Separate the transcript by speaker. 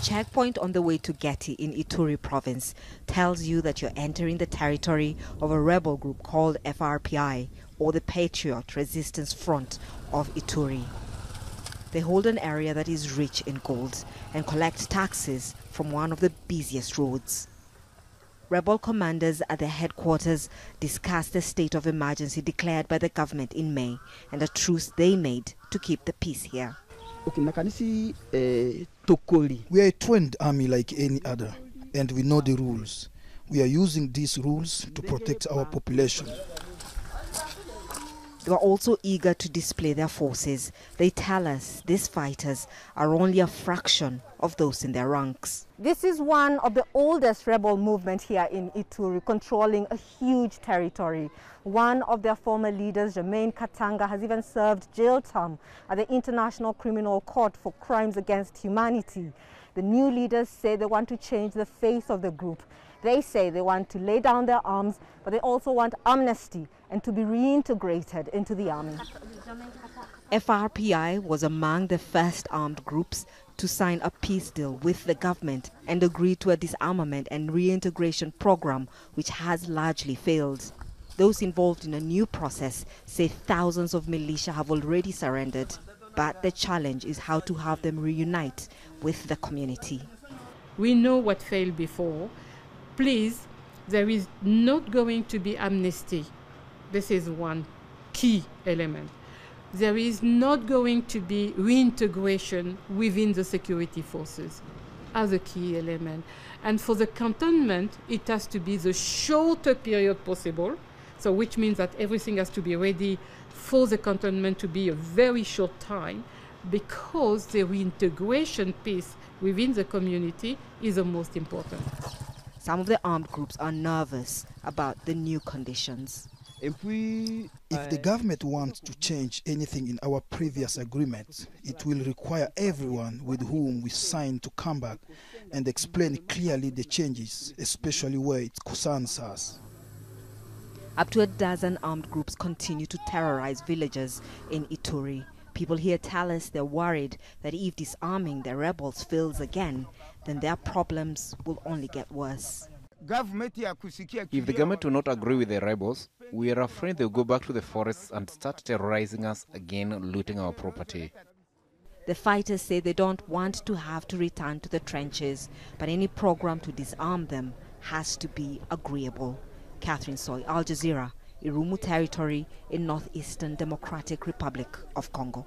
Speaker 1: checkpoint on the way to Geti in Ituri province tells you that you're entering the territory of a rebel group called FRPI, or the Patriot Resistance Front of Ituri. They hold an area that is rich in gold and collect taxes from one of the busiest roads. Rebel commanders at their headquarters discussed the state of emergency declared by the government in May and a truce they made to keep the peace here.
Speaker 2: We are a trained army like any other, and we know the rules. We are using these rules to protect our population.
Speaker 1: They were also eager to display their forces. They tell us these fighters are only a fraction of those in their ranks.
Speaker 3: This is one of the oldest rebel movements here in Ituri, controlling a huge territory. One of their former leaders, Germain Katanga, has even served jail term at the International Criminal Court for crimes against humanity. The new leaders say they want to change the face of the group. They say they want to lay down their arms, but they also want amnesty and to be reintegrated into the army.
Speaker 1: FRPI was among the first armed groups to sign a peace deal with the government and agree to a disarmament and reintegration program which has largely failed. Those involved in a new process say thousands of militia have already surrendered, but the challenge is how to have them reunite with the community.
Speaker 4: We know what failed before. Please, there is not going to be amnesty. This is one key element. There is not going to be reintegration within the security forces as a key element. And for the cantonment, it has to be the shorter period possible, so which means that everything has to be ready for the cantonment to be a very short time, because the reintegration piece within the community is the most important.
Speaker 1: Some of the armed groups are nervous about the new conditions.
Speaker 2: If the government wants to change anything in our previous agreement, it will require everyone with whom we signed to come back and explain clearly the changes, especially where it concerns us.
Speaker 1: Up to a dozen armed groups continue to terrorize villages in Ituri. People here tell us they're worried that if disarming the rebels fails again, then their problems will only get worse.
Speaker 5: If the government will not agree with the rebels, we are afraid they'll go back to the forests and start terrorizing us again, looting our property.
Speaker 1: The fighters say they don't want to have to return to the trenches, but any program to disarm them has to be agreeable. Catherine Soy, Al Jazeera, Irumu Territory in Northeastern Democratic Republic of Congo.